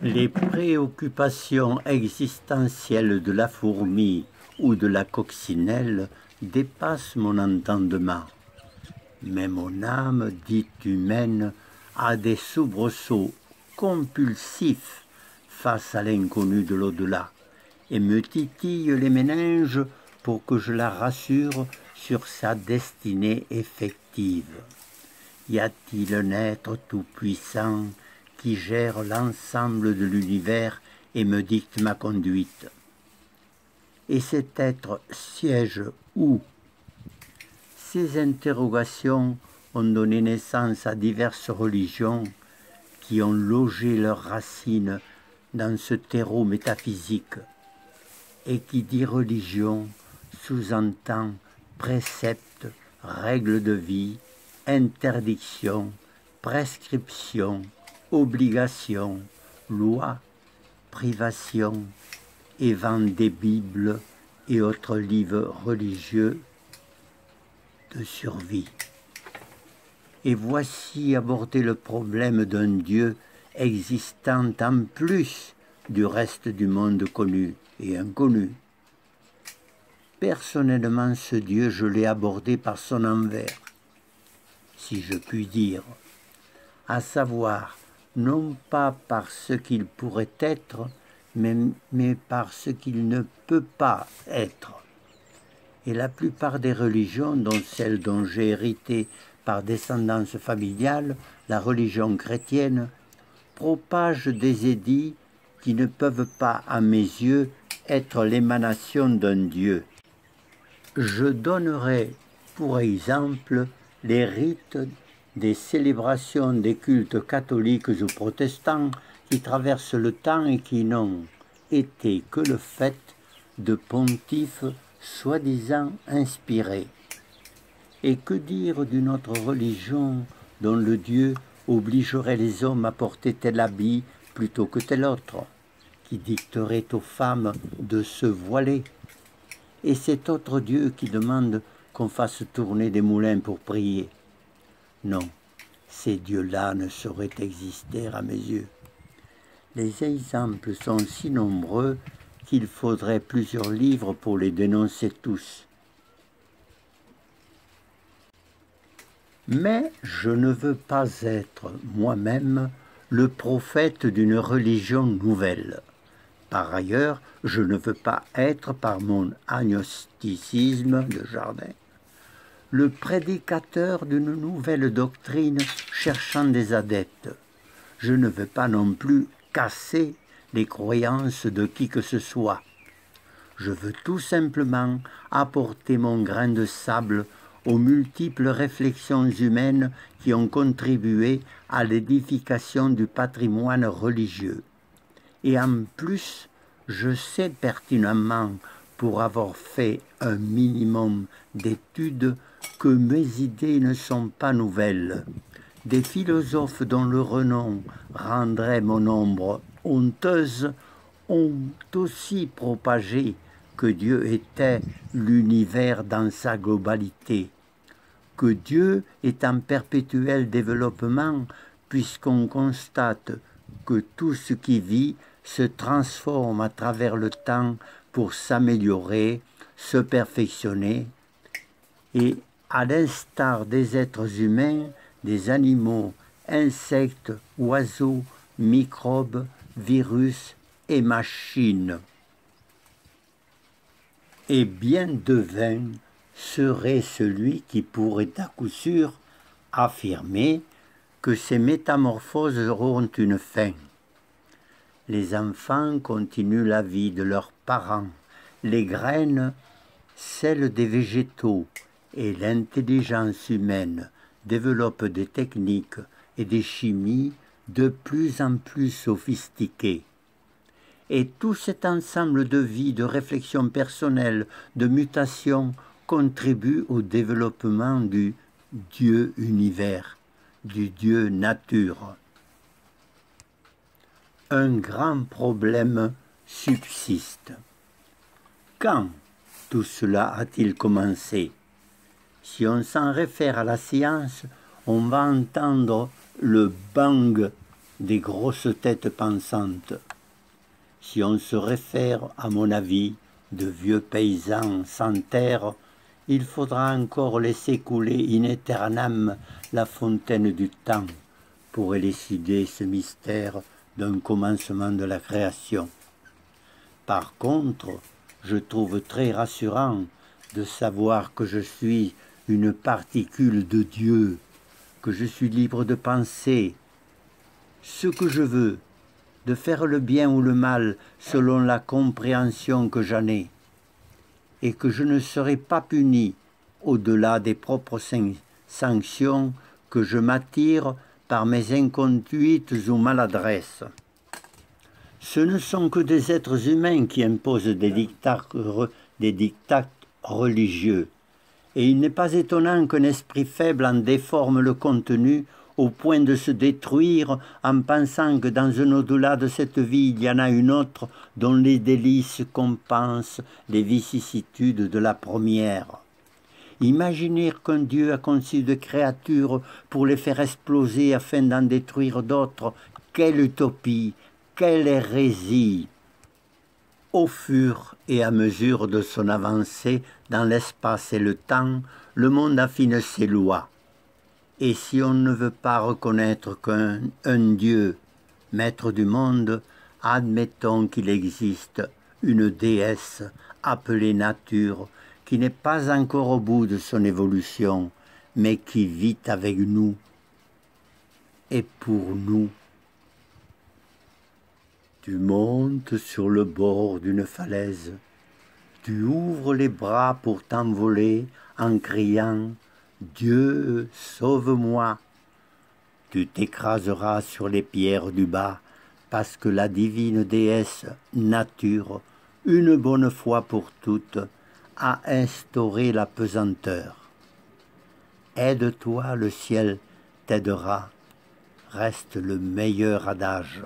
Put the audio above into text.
Les préoccupations existentielles de la fourmi ou de la coccinelle dépassent mon entendement. Mais mon âme dite humaine a des soubresauts compulsifs face à l'inconnu de l'au-delà et me titille les méninges pour que je la rassure sur sa destinée effective. Y a-t-il un être tout-puissant qui gère l'ensemble de l'univers et me dicte ma conduite? Et cet être siège où? Ces interrogations ont donné naissance à diverses religions qui ont logé leurs racines dans ce terreau métaphysique. Et qui dit religion sous-entend préceptes, règles de vie, interdictions, prescriptions, obligations, lois, privations, et vend des bibles et autres livres religieux de survie. Et voici aborder le problème d'un Dieu existant en plus du reste du monde connu et inconnu. Personnellement, ce Dieu, je l'ai abordé par son envers, si je puis dire, à savoir, non pas par ce qu'il pourrait être, mais par ce qu'il ne peut pas être. Et la plupart des religions, dont celle dont j'ai hérité par descendance familiale, la religion chrétienne, propagent des édits qui ne peuvent pas, à mes yeux, être l'émanation d'un Dieu. Je donnerai pour exemple les rites des célébrations des cultes catholiques ou protestants qui traversent le temps et qui n'ont été que le fait de pontifes soi-disant inspirés. Et que dire d'une autre religion dont le Dieu obligerait les hommes à porter tel habit plutôt que tel autre, qui dicterait aux femmes de se voiler, et cet autre Dieu qui demande qu'on fasse tourner des moulins pour prier? Non, ces dieux-là ne sauraient exister à mes yeux. Les exemples sont si nombreux qu'il faudrait plusieurs livres pour les dénoncer tous. Mais je ne veux pas être moi-même le prophète d'une religion nouvelle. Par ailleurs, je ne veux pas être, par mon agnosticisme de jardin, le prédicateur d'une nouvelle doctrine cherchant des adeptes. Je ne veux pas non plus casser les croyances de qui que ce soit. Je veux tout simplement apporter mon grain de sable aux multiples réflexions humaines qui ont contribué à l'édification du patrimoine religieux. Et en plus, je sais pertinemment, pour avoir fait un minimum d'études, que mes idées ne sont pas nouvelles. Des philosophes dont le renom rendrait mon ombre honteuse ont aussi propagé que Dieu était l'univers dans sa globalité, que Dieu est en perpétuel développement puisqu'on constate que tout ce qui vit se transforme à travers le temps pour s'améliorer, se perfectionner, et à l'instar des êtres humains, des animaux, insectes, oiseaux, microbes, virus et machines. Et bien devin serait celui qui pourrait à coup sûr affirmer que ces métamorphoses auront une fin. Les enfants continuent la vie de leurs parents, les graines celle des végétaux, et l'intelligence humaine développe des techniques et des chimies de plus en plus sophistiquées. Et tout cet ensemble de vie, de réflexion personnelle, de mutation contribue au développement du Dieu univers, du Dieu nature. Un grand problème subsiste. Quand tout cela a-t-il commencé? Si on s'en réfère à la science, on va entendre le bang des grosses têtes pensantes. Si on se réfère, à mon avis, de vieux paysans sans terre, il faudra encore laisser couler in aeternam la fontaine du temps pour élucider ce mystère d'un commencement de la création. Par contre, je trouve très rassurant de savoir que je suis une particule de Dieu, que je suis libre de penser ce que je veux, de faire le bien ou le mal selon la compréhension que j'en ai, et que je ne serai pas puni au-delà des propres sanctions que je m'attire par mes inconduites ou maladresses. Ce ne sont que des êtres humains qui imposent des dictats religieux, et il n'est pas étonnant qu'un esprit faible en déforme le contenu au point de se détruire en pensant que dans un au-delà de cette vie, il y en a une autre dont les délices compensent les vicissitudes de la première. Imaginer qu'un Dieu a conçu des créatures pour les faire exploser afin d'en détruire d'autres, quelle utopie, quelle hérésie! Au fur et à mesure de son avancée dans l'espace et le temps, le monde affine ses lois. Et si on ne veut pas reconnaître qu'un Dieu, maître du monde, admettons qu'il existe une déesse appelée nature, qui n'est pas encore au bout de son évolution, mais qui vit avec nous et pour nous. Tu montes sur le bord d'une falaise, tu ouvres les bras pour t'envoler en criant « Dieu, sauve-moi !» Tu t'écraseras sur les pierres du bas, parce que la divine déesse nature, une bonne fois pour toutes, a instauré la pesanteur. Aide-toi, le ciel t'aidera, reste le meilleur adage.